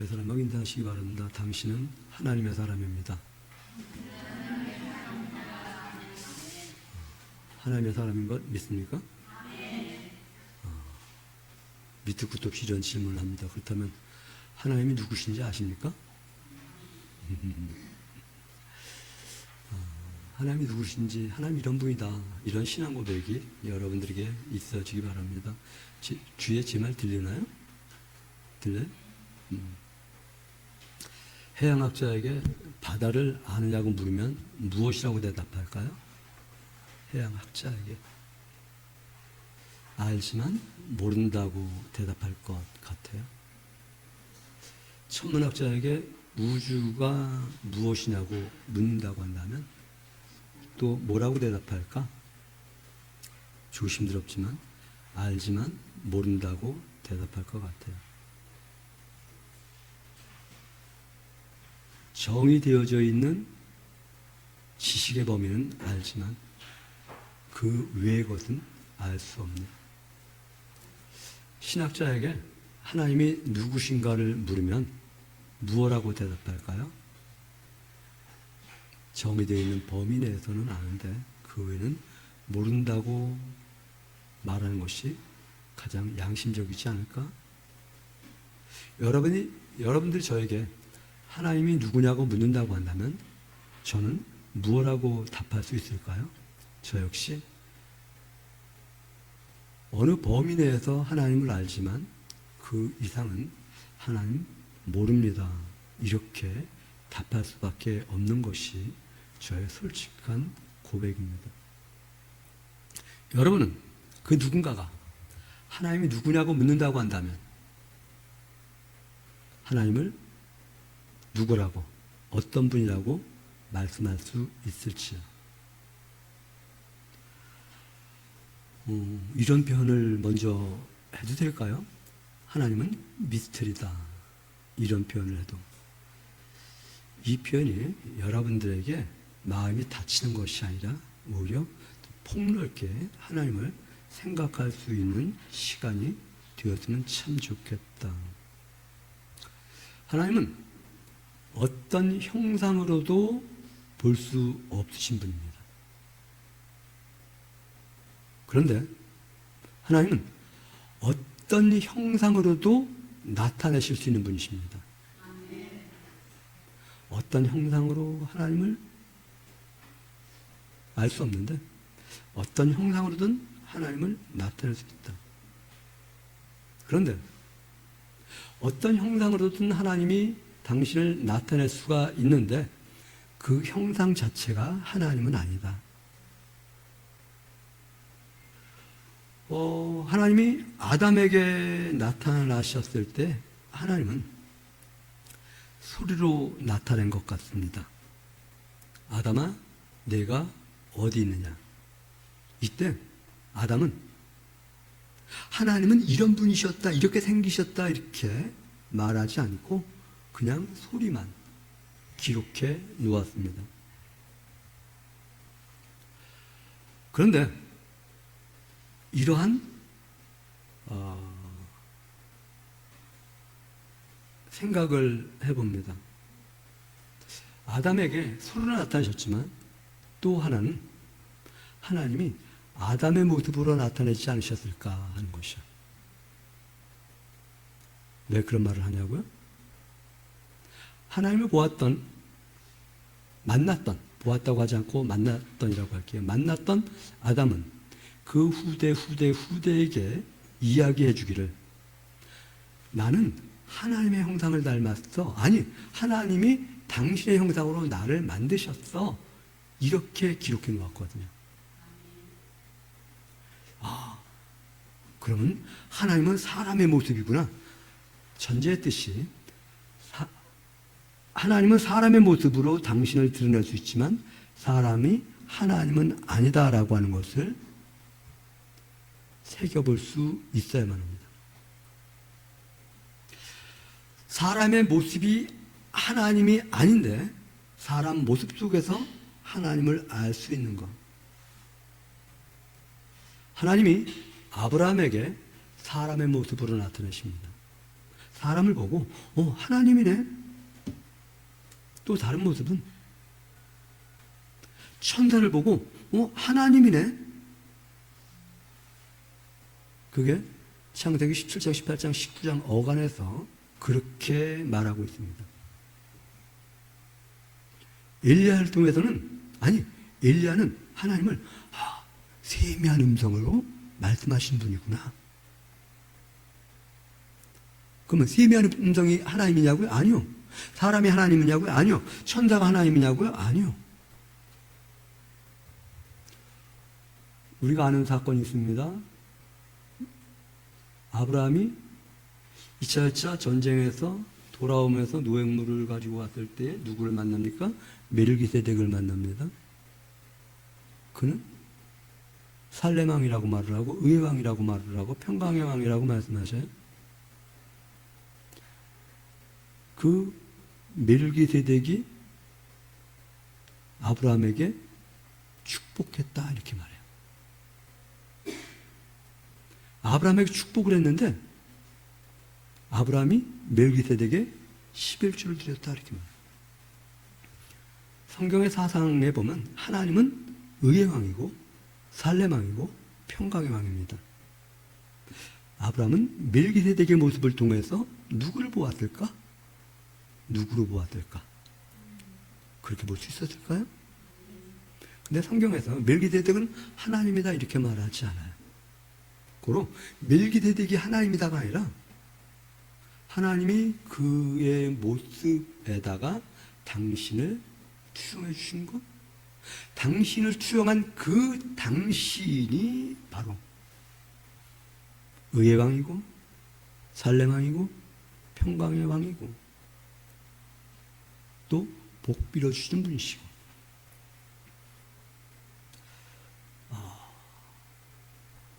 사람에게 인사하시기 바랍니다. 당신은 하나님의 사람입니다. 하나님의 사람인 것 믿습니까? 밑도 끝도 없이 이런 질문을 합니다. 그렇다면 하나님이 누구신지 아십니까? 하나님이 누구신지, 하나님 이런 분이다, 이런 신앙 고백이 여러분들에게 있어지기 바랍니다. 주위에 제 말 들리나요? 들려요? 해양학자에게 바다를 아느냐고 물으면 무엇이라고 대답할까요? 해양학자에게 알지만 모른다고 대답할 것 같아요. 천문학자에게 우주가 무엇이냐고 묻는다고 한다면 또 뭐라고 대답할까? 조심스럽지만 알지만 모른다고 대답할 것 같아요. 정의되어져 있는 지식의 범위는 알지만 그 외의 것은 알 수 없는, 신학자에게 하나님이 누구신가를 물으면 무엇라고 대답할까요? 정의되어 있는 범위 내에서는 아는데 그 외에는 모른다고 말하는 것이 가장 양심적이지 않을까? 여러분들이 저에게 하나님이 누구냐고 묻는다고 한다면 저는 무엇라고 답할 수 있을까요? 저 역시 어느 범위 내에서 하나님을 알지만 그 이상은 하나님 모릅니다, 이렇게 답할 수밖에 없는 것이 저의 솔직한 고백입니다. 여러분은 그 누군가가 하나님이 누구냐고 묻는다고 한다면 하나님을 누구라고, 어떤 분이라고 말씀할 수 있을지요? 이런 표현을 먼저 해도 될까요? 하나님은 미스터리다, 이런 표현을 해도 이 표현이 여러분들에게 마음이 다치는 것이 아니라 오히려 폭넓게 하나님을 생각할 수 있는 시간이 되었으면 참 좋겠다. 하나님은 어떤 형상으로도 볼 수 없으신 분입니다. 그런데 하나님은 어떤 형상으로도 나타내실 수 있는 분이십니다. 어떤 형상으로 하나님을 알 수 없는데 어떤 형상으로든 하나님을 나타낼 수 있다. 그런데 어떤 형상으로든 하나님이 당신을 나타낼 수가 있는데 그 형상 자체가 하나님은 아니다. 하나님이 아담에게 나타나셨을 때 하나님은 소리로 나타낸 것 같습니다. 아담아, 내가 어디 있느냐? 이때 아담은 하나님은 이런 분이셨다, 이렇게 생기셨다, 이렇게 말하지 않고 그냥 소리만 기록해 놓았습니다. 그런데 이러한 생각을 해봅니다. 아담에게 소리로 나타나셨지만 또 하나는 하나님이 아담의 모습으로 나타내지 않으셨을까 하는 것이요. 왜 그런 말을 하냐고요? 하나님을 보았다고 하지 않고 만났던이라고 할게요. 만났던 아담은 그 후대에게 이야기해 주기를, 나는 하나님의 형상을 닮았어. 아니, 하나님이 당신의 형상으로 나를 만드셨어. 이렇게 기록해 놓았거든요. 그러면 하나님은 사람의 모습이구나. 전제했듯이 하나님은 사람의 모습으로 당신을 드러낼 수 있지만 사람이 하나님은 아니다라고 하는 것을 새겨볼 수 있어야만 합니다. 사람의 모습이 하나님이 아닌데 사람 모습 속에서 하나님을 알 수 있는 것. 하나님이 아브라함에게 사람의 모습으로 나타내십니다. 사람을 보고 하나님이네. 또 다른 모습은 천사를 보고 하나님이네. 그게 창세기 17장, 18장, 19장 어간에서 그렇게 말하고 있습니다. 엘리야를 통해서는 엘리야는 하나님을 세미한 음성으로 말씀하신 분이구나. 그러면 세미한 음성이 하나님이냐고요? 아니요. 사람이 하나님이냐고요? 아니요. 천사가 하나님이냐고요? 아니요. 우리가 아는 사건이 있습니다. 아브라함이 2차 전쟁에서 돌아오면서 노획물을 가지고 왔을 때 누구를 만납니까? 멜기세덱을 만납니다. 그는 살렘 왕이라고 말을 하고 의의 왕이라고 말을 하고 평강의 왕이라고 말씀하셔요. 그 멜기세덱이 아브라함에게 축복했다 이렇게 말해요. 아브라함에게 축복을 했는데 아브라함이 멜기세덱에게 11조를 드렸다 이렇게 말해요. 성경의 사상에 보면 하나님은 의의 왕이고 살렘 왕이고 평강의 왕입니다. 아브라함은 멜기세덱의 모습을 통해서 누구를 보았을까? 누구로 보았을까? 그렇게 볼 수 있었을까요? 근데 성경에서 멜기세덱은 하나님이다 이렇게 말하지 않아요. 고로 멜기세덱이 하나님이다가 아니라 하나님이 그의 모습에다가 당신을 투영해 주신 것, 당신을 투영한 그 당신이 바로 의의 왕이고 살렘 왕이고 평강의 왕이고 또 복 빌어주시는 분이시고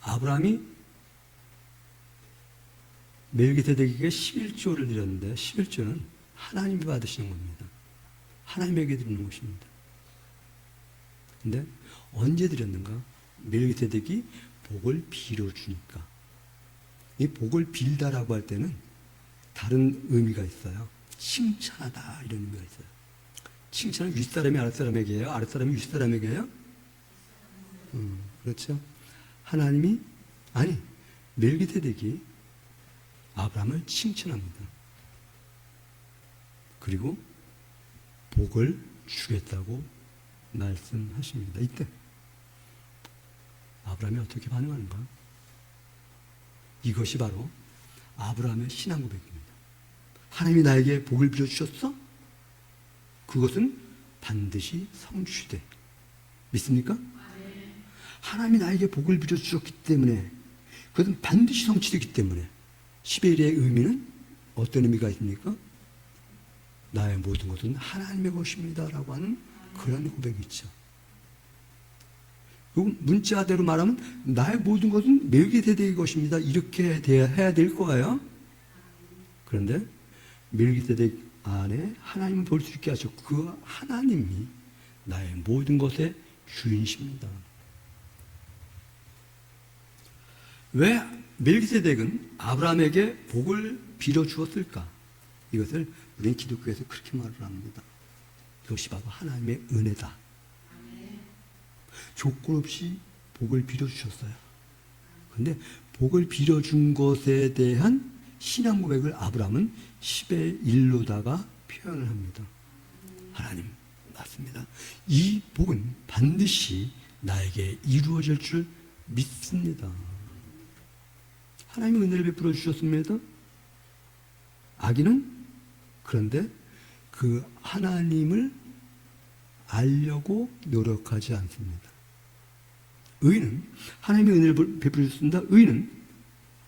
아브라함이 멜기세덱에게 11조를 드렸는데 11조는 하나님이 받으시는 겁니다. 하나님에게 드리는 것입니다. 근데 언제 드렸는가? 멜기세덱이 복을 빌어주니까. 이 복을 빌다라고 할 때는 다른 의미가 있어요. 칭찬하다 이런 의미가 있어요. 칭찬은 윗사람이 아랫사람에게 해요? 아랫사람이 윗사람에게 해요? 그렇죠. 하나님이 멜기세덱이 아브라함을 칭찬합니다. 그리고 복을 주겠다고 말씀하십니다. 이때 아브라함이 어떻게 반응하는가? 이것이 바로 아브라함의 신앙 고백입니다. 하나님이 나에게 복을 빌어주셨어? 그것은 반드시 성취돼. 믿습니까? 하나님이 나에게 복을 빌어주셨기 때문에 그것은 반드시 성취되기 때문에 10의 1의 의미는 어떤 의미가 있습니까? 나의 모든 것은 하나님의 것입니다 라고 하는 그런 고백이 있죠. 그리고 문자대로 말하면 나의 모든 것은 멜기세덱의 것입니다 이렇게 해야 될 거예요. 그런데 멜기세덱 안에 하나님을 볼 수 있게 하셨고 그 하나님이 나의 모든 것의 주인이십니다. 왜 멜기세덱은 아브라함에게 복을 빌어주었을까? 이것을 우리는 기독교에서 그렇게 말을 합니다. 이것이 바로 하나님의 은혜다. 조건 없이 복을 빌어주셨어요. 그런데 복을 빌어준 것에 대한 신앙 고백을 아브라함은 10의 1로다가 표현을 합니다. 하나님, 맞습니다. 이 복은 반드시 나에게 이루어질 줄 믿습니다. 하나님은 은혜를 베풀어 주셨습니다. 악인은 그런데 그 하나님을 알려고 노력하지 않습니다. 의인은 하나님의 은혜를 베풀어 주셨습니다. 의인은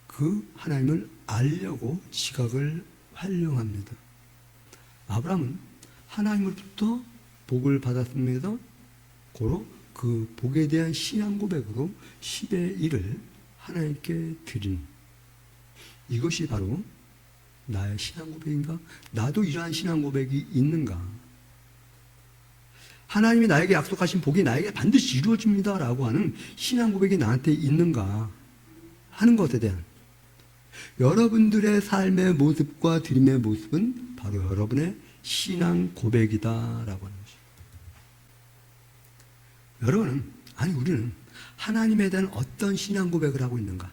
그 하나님을 알려고 지각을 활용합니다. 아브라함은 하나님으로부터 복을 받았습니다. 고로 그 복에 대한 신앙 고백으로 10의 1을 하나님께 드린 이것이 바로 나의 신앙 고백인가? 나도 이러한 신앙 고백이 있는가? 하나님이 나에게 약속하신 복이 나에게 반드시 이루어집니다 라고 하는 신앙 고백이 나한테 있는가 하는 것에 대한 여러분들의 삶의 모습과 드림의 모습은 바로 여러분의 신앙 고백이다라고 하는 것입니다. 여러분은, 아니 우리는 하나님에 대한 어떤 신앙 고백을 하고 있는가?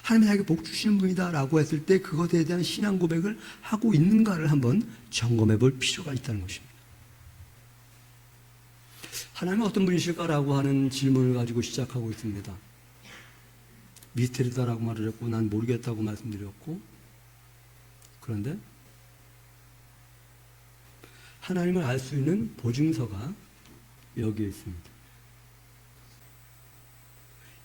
하나님이 나에게 복 주시는 분이다라고 했을 때 그것에 대한 신앙 고백을 하고 있는가를 한번 점검해 볼 필요가 있다는 것입니다. 하나님은 어떤 분이실까라고 하는 질문을 가지고 시작하고 있습니다. 미스테리다라고 말을 했고 난 모르겠다고 말씀드렸고, 그런데 하나님을 알 수 있는 보증서가 여기에 있습니다.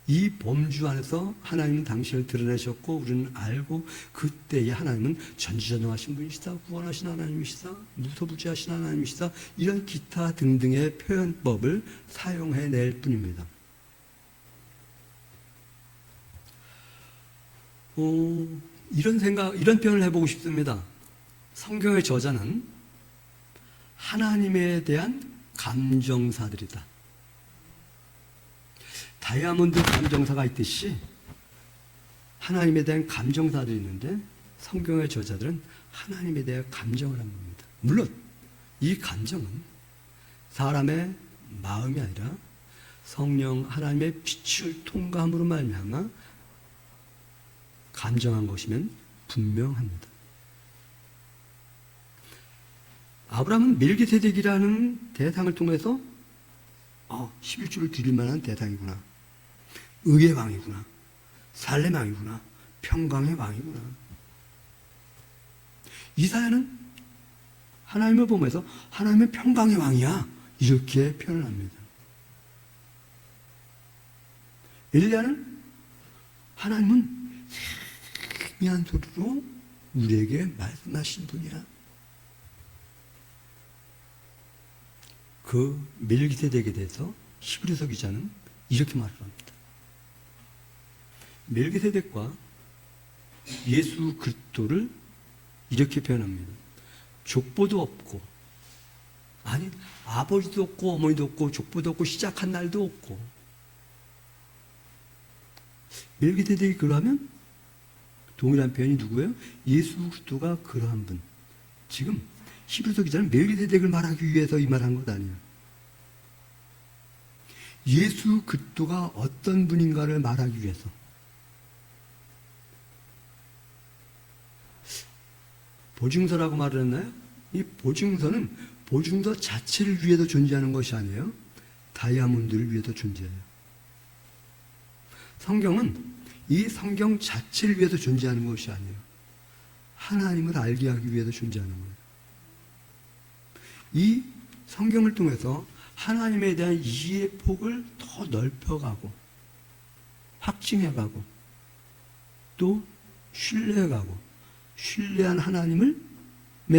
이 범주 안에서 하나님은 당신을 드러내셨고 우리는 알고, 그때에 하나님은 전지전능하신 분이시다, 구원하신 하나님이시다, 무소부지하신 하나님이시다, 이런 기타 등등의 표현법을 사용해낼 뿐입니다. 이런 표현을 해보고 싶습니다. 성경의 저자는 하나님에 대한 감정사들이다. 다이아몬드 감정사가 있듯이 하나님에 대한 감정사들이 있는데, 성경의 저자들은 하나님에 대해 감정을 한 겁니다. 물론 이 감정은 사람의 마음이 아니라 성령 하나님의 빛을 통과함으로 말미암아 감정한 것이면 분명합니다. 아브라함은 멜기세덱이라는 대상을 통해서 11조를 드릴 만한 대상이구나, 의의 왕이구나, 살렘 왕이구나, 평강의 왕이구나. 이사야는 하나님을 보면서 하나님은 평강의 왕이야, 이렇게 표현을 합니다. 엘리야는 하나님은 세미한 소리로 우리에게 말씀하신 분이야. 그 멜기세덱에 대해서 히브리서 기자는 이렇게 말을 합니다. 멜기세덱과 예수 그리스도를 이렇게 표현합니다. 족보도 없고, 아니 아버지도 없고 어머니도 없고 족보도 없고 시작한 날도 없고. 멜기세덱이 그러하면 동일한 표현이 누구예요? 예수 그리스도가 그러한 분. 지금 히브리서 기자는 멜기세덱을 말하기 위해서 이 말한 것 아니에요. 예수 그리스도가 어떤 분인가를 말하기 위해서. 보증서라고 말을 했나요? 이 보증서는 보증서 자체를 위해서 존재하는 것이 아니에요. 다이아몬드를 위해서 존재해요. 성경은 이 성경 자체를 위해서 존재하는 것이 아니에요. 하나님을 알게 하기 위해서 존재하는 거예요. 이 성경을 통해서 하나님에 대한 이해의 폭을 더 넓혀가고 확증해가고 또 신뢰해가고, 신뢰한 하나님에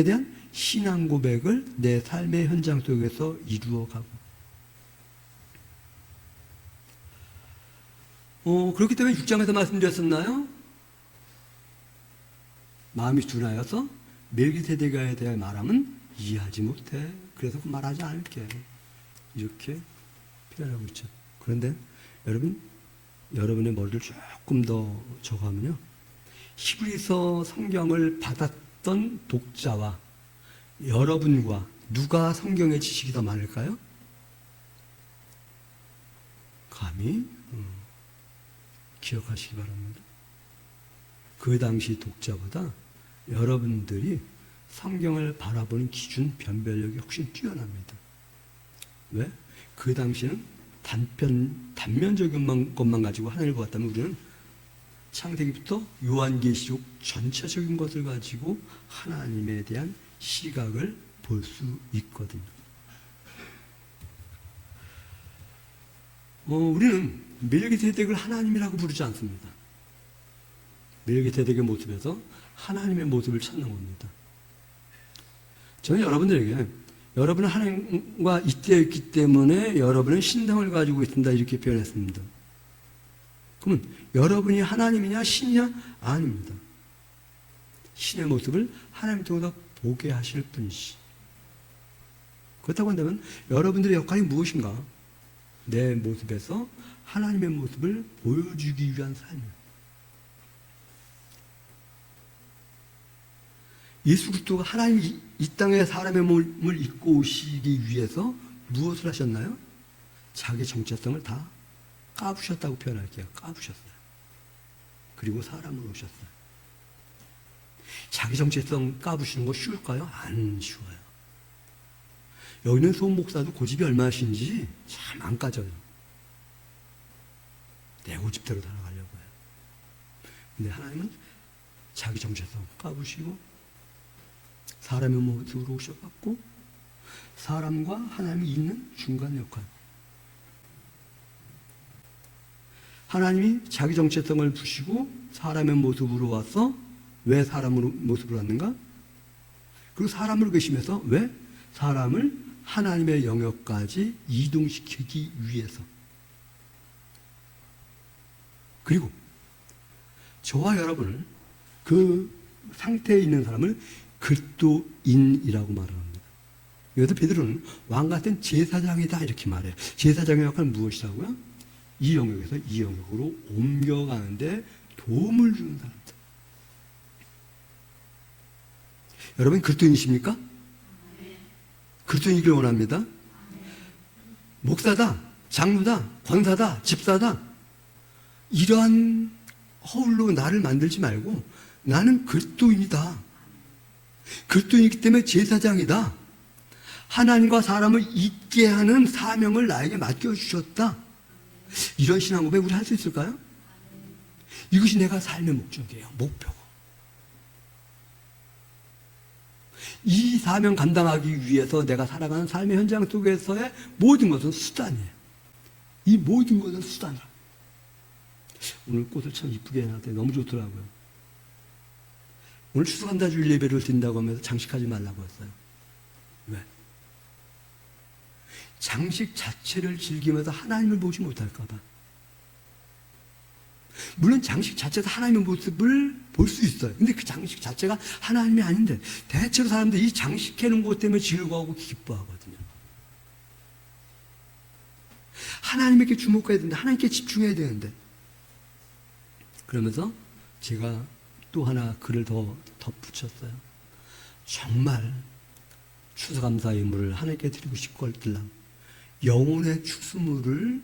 대한 신앙 고백을 내 삶의 현장 속에서 이루어가고, 그렇기 때문에 6장에서 말씀드렸었나요? 마음이 둔하여서 멜기세덱에 대해 말함은 이해하지 못해. 그래서 말하지 않을게. 이렇게 표현하고 있죠. 그런데 여러분의 머리를 조금 더 저거하면요, 히브리서 성경을 받았던 독자와 여러분과 누가 성경의 지식이 더 많을까요? 감히 기억하시기 바랍니다. 그 당시 독자보다 여러분들이 성경을 바라보는 기준, 변별력이 훨씬 뛰어납니다. 왜? 그 당시에는 단면적인 것만 가지고 하나님을 보았다면, 우리는 창세기부터 요한계시록 전체적인 것을 가지고 하나님에 대한 시각을 볼 수 있거든요. 우리는 멜기세덱을 하나님이라고 부르지 않습니다. 멜기세덱의 모습에서 하나님의 모습을 찾는 겁니다. 저는 여러분들에게, 여러분은 하나님과 이때에 있기 때문에 여러분은 신당을 가지고 있습니다, 이렇게 표현했습니다. 그러면 여러분이 하나님이냐 신이냐? 아닙니다. 신의 모습을 하나님 통해서 보게 하실 분이시. 그렇다고 한다면 여러분들의 역할이 무엇인가? 내 모습에서 하나님의 모습을 보여주기 위한 삶이에요. 예수 그리스도가 하나님이 이 땅에 사람의 몸을 입고 오시기 위해서 무엇을 하셨나요? 자기 정체성을 다 까부셨다고 표현할게요. 까부셨어요. 그리고 사람으로 오셨어요. 자기 정체성 까부시는 거 쉬울까요? 안 쉬워요. 여기는 소음 목사도 고집이 얼마신지 참 안 까져요. 내 고집대로 살아가려고 해요. 근데 하나님은 자기 정체성 까부시고 사람의 모습으로 오셔갖고 사람과 하나님이 있는 중간 역할. 하나님이 자기 정체성을 부시고 사람의 모습으로 와서 왜 사람으로 모습으로 왔는가? 그리고 사람으로 계시면서 왜? 사람을 하나님의 영역까지 이동시키기 위해서. 그리고 저와 여러분을 그 상태에 있는 사람을 그리스도인이라고 말합니다. 여기서 베드로는 왕 같은 제사장이다 이렇게 말해요. 제사장의 역할은 무엇이라고요? 이 영역에서 이 영역으로 옮겨가는데 도움을 주는 사람들. 여러분 그리스도인이십니까? 그리스도인이길 원합니다. 목사다, 장로다, 권사다, 집사다 이러한 허울로 나를 만들지 말고 나는 그리스도인이다. 그리스도인이기 때문에 제사장이다. 하나님과 사람을 있게 하는 사명을 나에게 맡겨주셨다. 이런 신앙 고백 우리 할 수 있을까요? 이것이 내가 삶의 목적이에요. 목표고. 이 사명 감당하기 위해서 내가 살아가는 삶의 현장 속에서의 모든 것은 수단이에요. 이 모든 것은 수단이에요. 오늘 꽃을 참 이쁘게 해놨더니 너무 좋더라고요. 오늘 추수감사 주일 예배를 드린다고 하면서 장식하지 말라고 했어요. 왜? 장식 자체를 즐기면서 하나님을 보지 못할까 봐. 물론 장식 자체도 하나님의 모습을 볼 수 있어요. 근데 그 장식 자체가 하나님이 아닌데 대체로 사람들이 이 장식해놓은 것 때문에 즐거워하고 기뻐하거든요. 하나님에게 주목해야 되는데 하나님께 집중해야 되는데 그러면서 제가 또 하나 글을 더 덧붙였어요. 정말 추수감사의 물을 하나님께 드리고 싶거든 영혼의 추수물을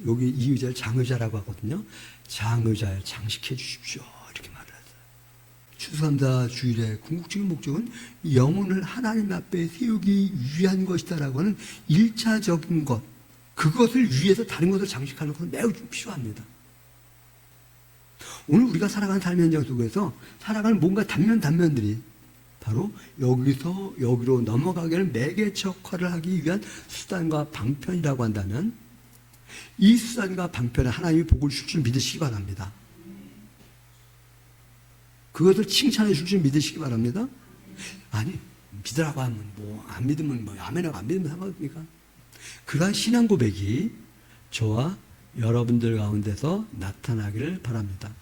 여기 이 의자를 장의자라고 하거든요. 장의자에 장식해 주십시오. 이렇게 말을 했어요. 추수감사 주일의 궁극적인 목적은 영혼을 하나님 앞에 세우기 위한 것이다라고 하는 1차적인 것. 그것을 위해서 다른 것을 장식하는 것은 매우 필요합니다. 오늘 우리가 살아가는 삶의 현장 속에서 살아가는 뭔가 단면들이 바로 여기서 여기로 넘어가게 하는 매개체 역할을 하기 위한 수단과 방편이라고 한다면 이 수단과 방편에 하나님이 복을 줄 줄 믿으시기 바랍니다. 그것을 칭찬해 줄 줄 믿으시기 바랍니다. 아니 믿으라고 하면 뭐 안 믿으면 뭐 아멘하고 안 믿으면 상관없습니까? 그러한 신앙 고백이 저와 여러분들 가운데서 나타나기를 바랍니다.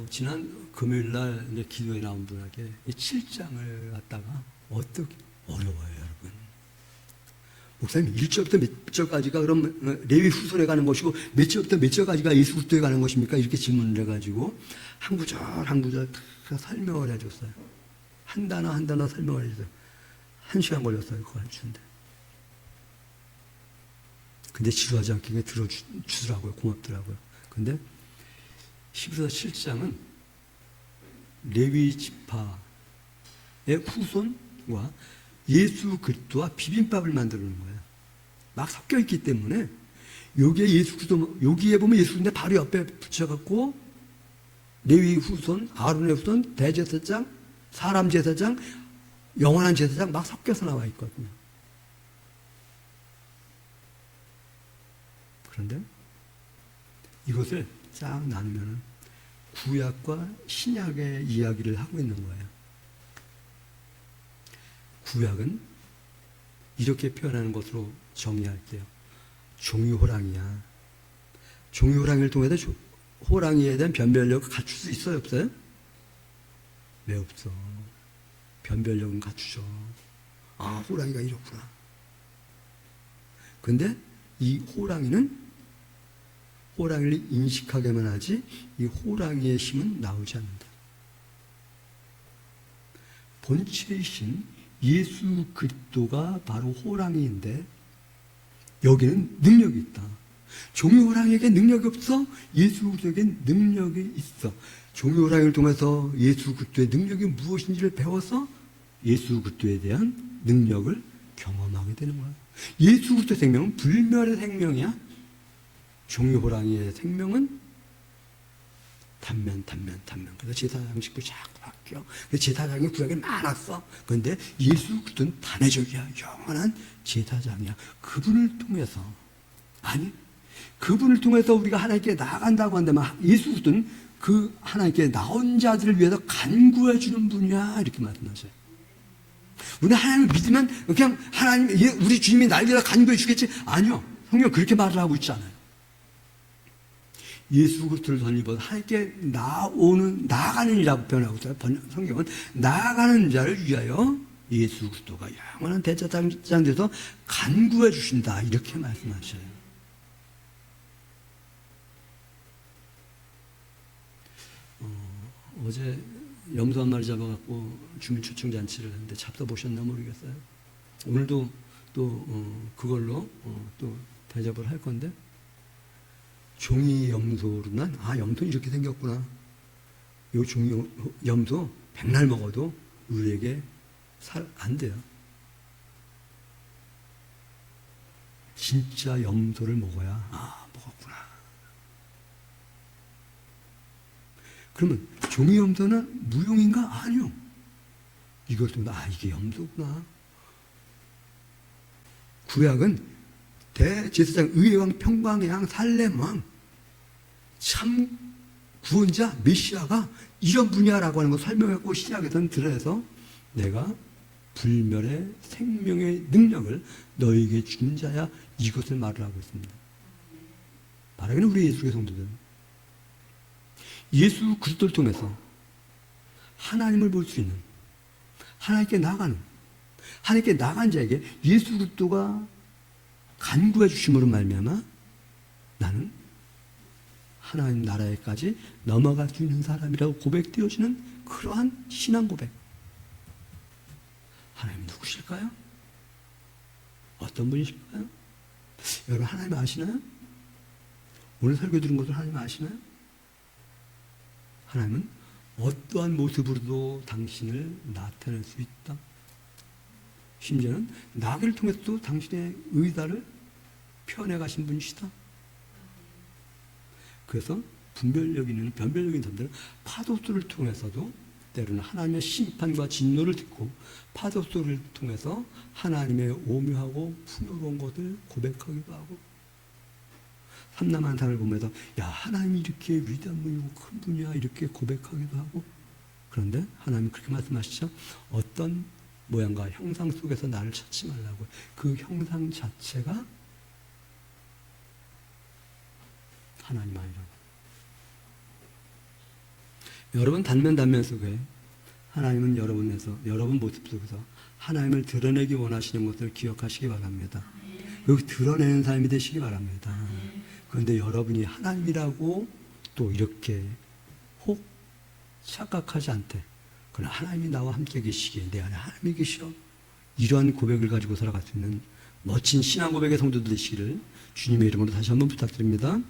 지난 금요일날 이제 기도에 나온 분에게 이 7장을 갖다가 어떻게 어려워요, 여러분. 목사님 1절부터 몇 절까지가 그럼 레위 후손에 가는 것이고 몇 절부터 몇 절까지가 예수 그리스도에 가는 것입니까? 이렇게 질문을 해가지고 한 구절 한 구절 설명을 해줬어요. 한 단어 한 단어 설명을 해줬어요. 1시간 걸렸어요, 그거 해주는데. 근데 지루하지 않게 들어주더라고요. 고맙더라고요. 근데 히브리서 7장은 레위 지파의 후손과 예수 그리스도와 비빔밥을 만드는 거예요. 막 섞여 있기 때문에 여기에 예수 그리스도, 여기에 보면 예수 그리스도 바로 옆에 붙여갖고 레위 후손, 아론의 후손, 대제사장, 사람 제사장, 영원한 제사장 막 섞여서 나와 있거든요. 그런데 이것을 쫙 나누면 구약과 신약의 이야기를 하고 있는 거예요. 구약은 이렇게 표현하는 것으로 정리할게요. 종이 호랑이야. 종이 호랑이를 통해서 호랑이에 대한 변별력을 갖출 수 있어요, 없어요? 왜 없어? 변별력은 갖추죠. 아, 호랑이가 이렇구나. 근데 이 호랑이는 호랑이를 인식하게만 하지 이 호랑이의 힘은 나오지 않는다. 본체이신 예수 그리스도가 바로 호랑이인데 여기는 능력이 있다. 종이 호랑이에게 능력이 없어? 예수 그리스도에게 능력이 있어. 종이 호랑이를 통해서 예수 그리스도의 능력이 무엇인지를 배워서 예수 그리스도에 대한 능력을 경험하게 되는 거야. 예수 그리스도의 생명은 불멸의 생명이야. 종이 호랑이의 생명은 단면. 그래서 제사장식도 자꾸 바뀌어. 제사장이 구약에 많았어. 그런데 예수 그리스도는 단회적이야. 영원한 제사장이야. 그분을 통해서 그분을 통해서 우리가 하나님께 나아간다고 한다면 예수 그리스도는 그 하나님께 나온 자들을 위해서 간구해 주는 분이야. 이렇게 말씀하셔요. 우리 하나님을 믿으면 그냥 하나님, 우리 주님이 날 위해서 간구해 주겠지? 아니요. 성경 그렇게 말을 하고 있지 않아요. 예수 그리스도를 덧입어서 하나님께 나아가는 이라고 표현하고 있어요. 성경은 나아가는 자를 위하여 예수 그리스도가 영원한 대제사장 돼서 간구해 주신다. 이렇게 말씀하셔요. 어제 염소 한 마리 잡아갖고 주민 초청 잔치를 했는데 잡숴보셨나 모르겠어요. 오늘도 또 그걸로 또 대접을 할 건데 종이 염소로 염소는 이렇게 생겼구나. 요 종이 염소 백날 먹어도 우리에게 살 안 돼요. 진짜 염소를 먹어야 먹었구나. 그러면 종이 염소는 무용인가? 아니요. 이것도 이게 염소구나. 구약은 대제사장 의왕 평강의 왕 살렘왕 참 구원자 메시아가 이런 분야라고 하는 거 설명했고 시작에서는 들어서 내가 불멸의 생명의 능력을 너에게 준 자야 이것을 말을 하고 있습니다. 말하기는 우리 예수의 성도들 예수 그리스도를 통해서 하나님을 볼 수 있는 하나님께 나간 자에게 예수 그리스도가 간구해 주심으로 말미암아 나는 하나님 나라에까지 넘어갈 수 있는 사람이라고 고백되어지는 그러한 신앙 고백. 하나님 누구실까요? 어떤 분이실까요? 여러분 하나님 아시나요? 오늘 설교 들은 것을 하나님 아시나요? 하나님은 어떠한 모습으로도 당신을 나타낼 수 있다. 심지어는 나귀를 통해서도 당신의 의사를 표현해 가신 분이시다. 그래서 변별력 있는 사람들은 파도소를 통해서도 때로는 하나님의 심판과 진노를 듣고 파도소를 통해서 하나님의 오묘하고 풍요로운 것을 고백하기도 하고 삼남한상을 보면서 하나님이 이렇게 위대한 분이고 큰 분이야 이렇게 고백하기도 하고 그런데 하나님이 그렇게 말씀하시죠. 어떤 모양과 형상 속에서 나를 찾지 말라고. 그 형상 자체가 하나님 아니라고. 여러분 단면 속에 하나님은 여러분 모습 속에서 하나님을 드러내기 원하시는 것을 기억하시기 바랍니다. 여기 드러내는 삶이 되시기 바랍니다. 그런데 여러분이 하나님이라고 또 이렇게 혹 착각하지 않되 그러나 하나님이 나와 함께 계시기에 내 안에 하나님이 계시오. 이러한 고백을 가지고 살아갈 수 있는 멋진 신앙 고백의 성도들 되시기를 주님의 이름으로 다시 한번 부탁드립니다.